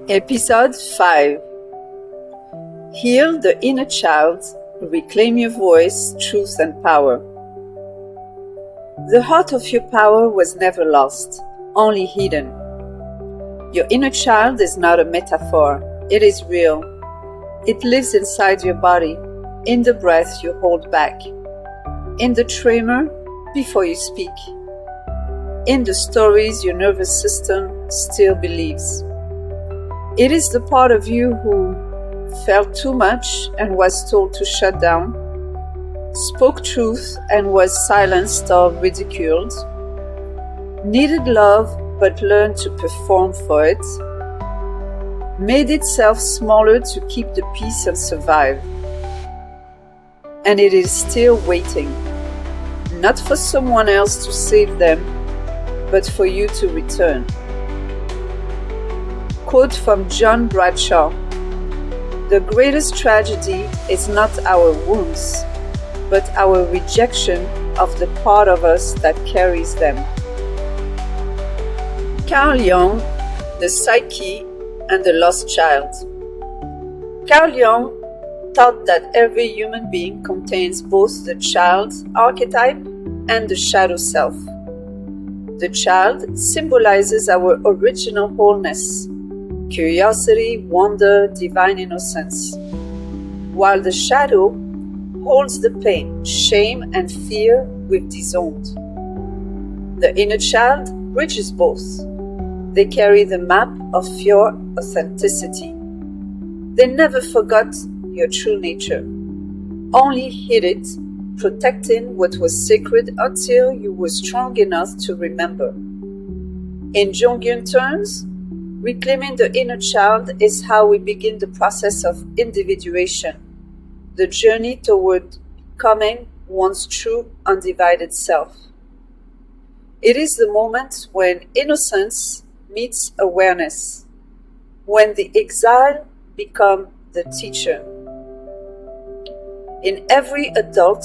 Episode 5. Heal the inner child, reclaim your voice, truth and power. The heart of your power was never lost, only hidden. Your inner child is not a metaphor, it is real. It lives inside your body, in the breath you hold back, in the tremor before you speak, in the stories your nervous system still believes. It is the part of you who felt too much and was told to shut down, spoke truth and was silenced or ridiculed, needed love but learned to perform for it, made itself smaller to keep the peace and survive. And it is still waiting, not for someone else to save them, but for you to return. Quote from John Bradshaw: "The greatest tragedy is not our wounds, but our rejection of the part of us that carries them." Carl Jung, The Psyche and the Lost Child. Carl Jung taught that every human being contains both the child archetype and the shadow self. The child symbolizes our original wholeness, curiosity, wonder, divine innocence, while the shadow holds the pain, shame, and fear we've disowned. The inner child bridges both. They carry the map of your authenticity. They never forgot your true nature, only hid it, protecting what was sacred until you were strong enough to remember. In Jungian terms, reclaiming the inner child is how we begin the process of individuation, the journey toward becoming one's true undivided self. It is the moment when innocence meets awareness, when the exile becomes the teacher. In every adult,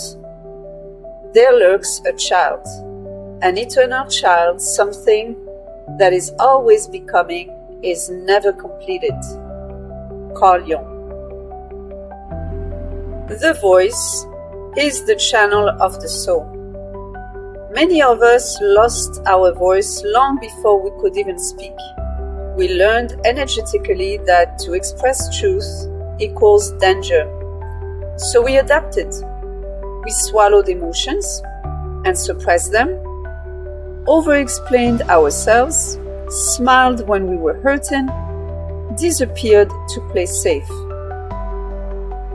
there lurks a child, an eternal child, something that is always becoming, is never completed. Carl Jung. The voice is the channel of the soul. Many of us lost our voice long before we could even speak. We learned energetically that to express truth equals danger. So we adapted. We swallowed emotions and suppressed them, over-explained ourselves, smiled when we were hurting, disappeared to play safe.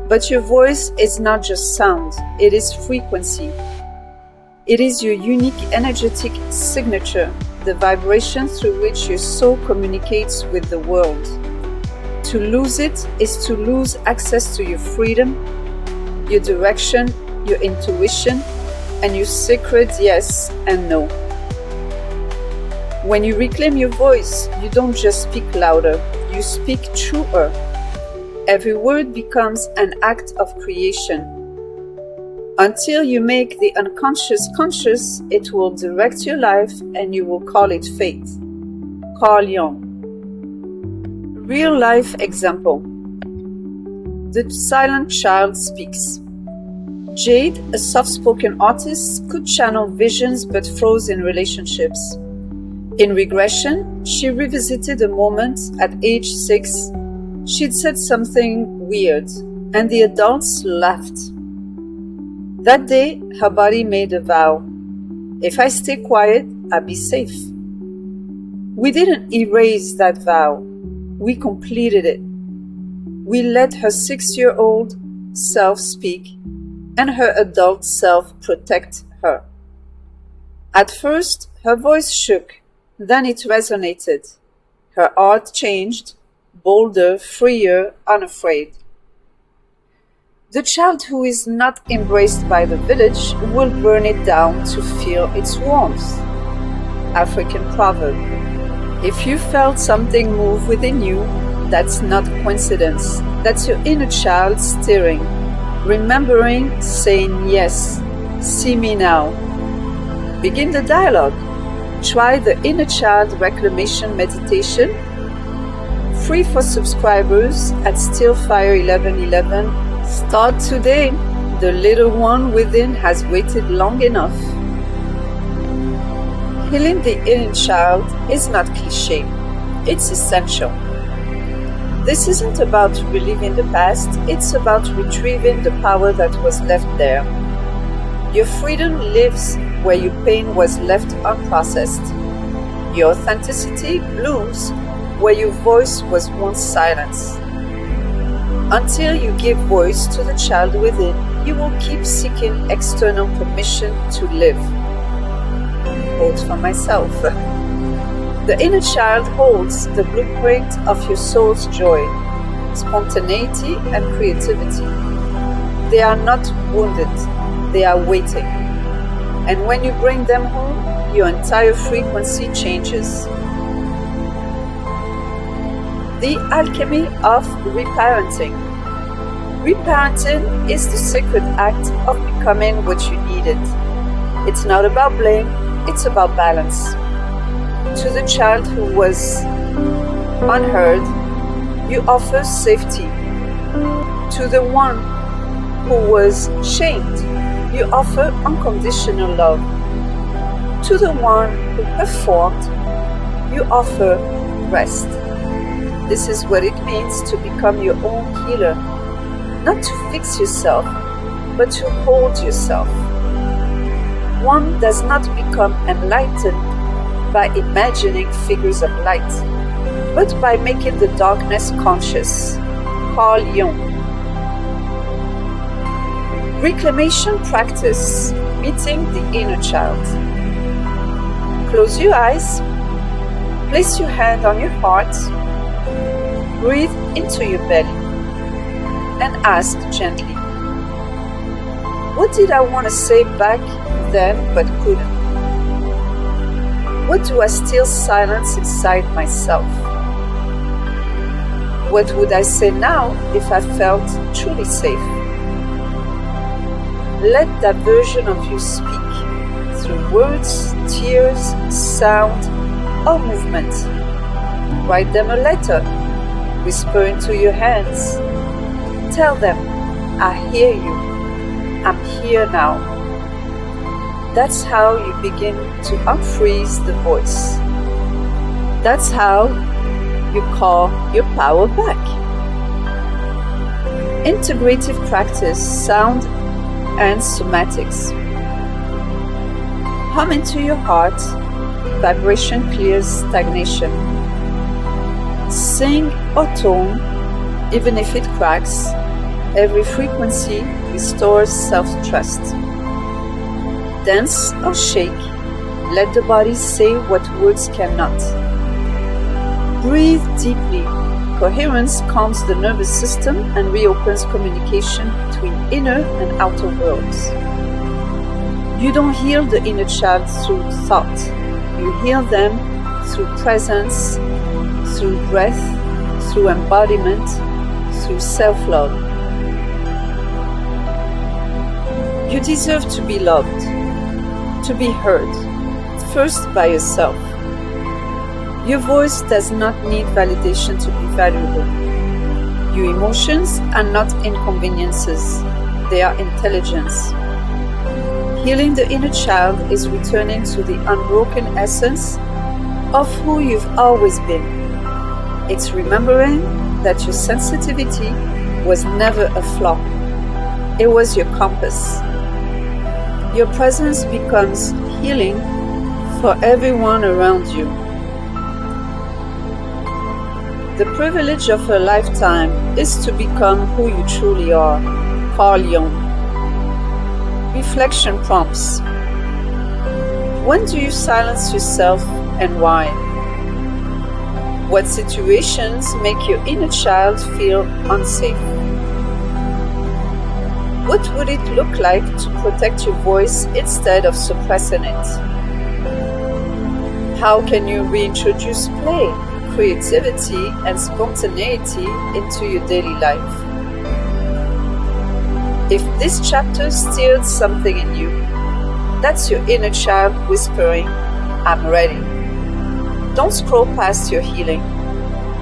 But your voice is not just sound, it is frequency. It is your unique energetic signature, the vibration through which your soul communicates with the world. To lose it is to lose access to your freedom, your direction, your intuition, and your sacred yes and no. When you reclaim your voice, you don't just speak louder, you speak truer. Every word becomes an act of creation. Until you make the unconscious conscious, it will direct your life and you will call it fate. Carl Jung. Real life example. The silent child speaks. Jade, a soft-spoken artist, could channel visions but froze in relationships. In regression, she revisited a moment at age 6. She'd said something weird, and the adults laughed. That day, her body made a vow. If I stay quiet, I'll be safe. We didn't erase that vow. We completed it. We let her 6-year-old self speak, and her adult self protect her. At first, her voice shook. Then it resonated. Her art changed, bolder, freer, unafraid. The child who is not embraced by the village will burn it down to feel its warmth. African proverb. If you felt something move within you, that's not coincidence. That's your inner child stirring, remembering, saying yes, see me now. Begin the dialogue. Try the inner child reclamation meditation. Free for subscribers at Stillfire1111. Start today. The little one within has waited long enough. Healing the inner child is not cliché. It's essential. This isn't about reliving the past, it's about retrieving the power that was left there. Your freedom lives where your pain was left unprocessed. Your authenticity blooms where your voice was once silenced. Until you give voice to the child within, you will keep seeking external permission to live. Quote from myself. The inner child holds the blueprint of your soul's joy, spontaneity, and creativity. They are not wounded, they are waiting. And when you bring them home, your entire frequency changes. The alchemy of reparenting. Reparenting is the sacred act of becoming what you needed. It's not about blame, it's about balance. To the child who was unheard, you offer safety. To the one who was shamed, you offer unconditional love. To the one who performed, you offer rest. This is what it means to become your own healer. Not to fix yourself, but to hold yourself. One does not become enlightened by imagining figures of light, but by making the darkness conscious. Carl Jung. Reclamation practice, meeting the inner child. Close your eyes, place your hand on your heart, breathe into your belly, and ask gently, what did I want to say back then but couldn't? What do I still silence inside myself? What would I say now if I felt truly safe? Let that version of you speak through words, tears, sound, or movement. Write them a letter. Whisper into your hands. Tell them, I hear you. I'm here now. That's how you begin to unfreeze the voice. That's how you call your power back. Integrative practice, sound and somatics. Hum into your heart. Vibration clears stagnation. Sing or tone, even if it cracks. Every frequency restores self-trust. Dance or shake. Let the body say what words cannot. Breathe deeply. Coherence calms the nervous system and reopens communication between inner and outer worlds. You don't heal the inner child through thought. You heal them through presence, through breath, through embodiment, through self-love. You deserve to be loved, to be heard, first by yourself. Your voice does not need validation to be valuable. Your emotions are not inconveniences, they are intelligence. Healing the inner child is returning to the unbroken essence of who you've always been. It's remembering that your sensitivity was never a flaw. It was your compass. Your presence becomes healing for everyone around you. The privilege of a lifetime is to become who you truly are. Carl Jung. Reflection prompts. When do you silence yourself and why? What situations make your inner child feel unsafe? What would it look like to protect your voice instead of suppressing it? How can you reintroduce play, creativity, and spontaneity into your daily life? If this chapter stirred something in you, that's your inner child whispering, I'm ready. Don't scroll past your healing.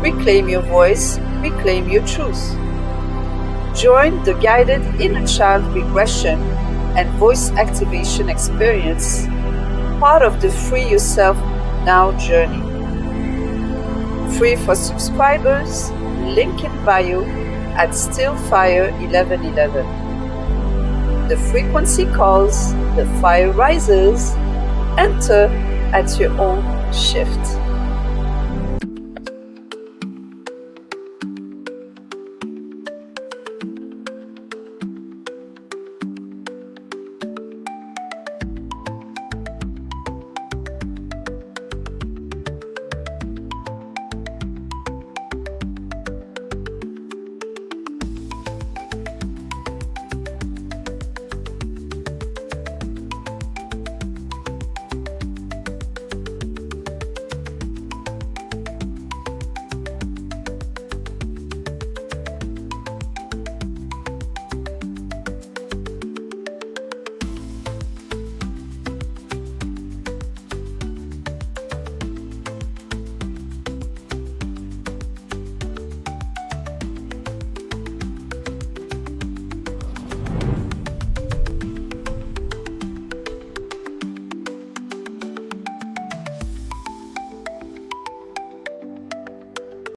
Reclaim your voice, reclaim your truth. Join the guided inner child regression and voice activation experience, part of the Free Yourself Now journey. Free for subscribers, link in bio at Stillfire1111. The frequency calls, the fire rises, enter at your own shift.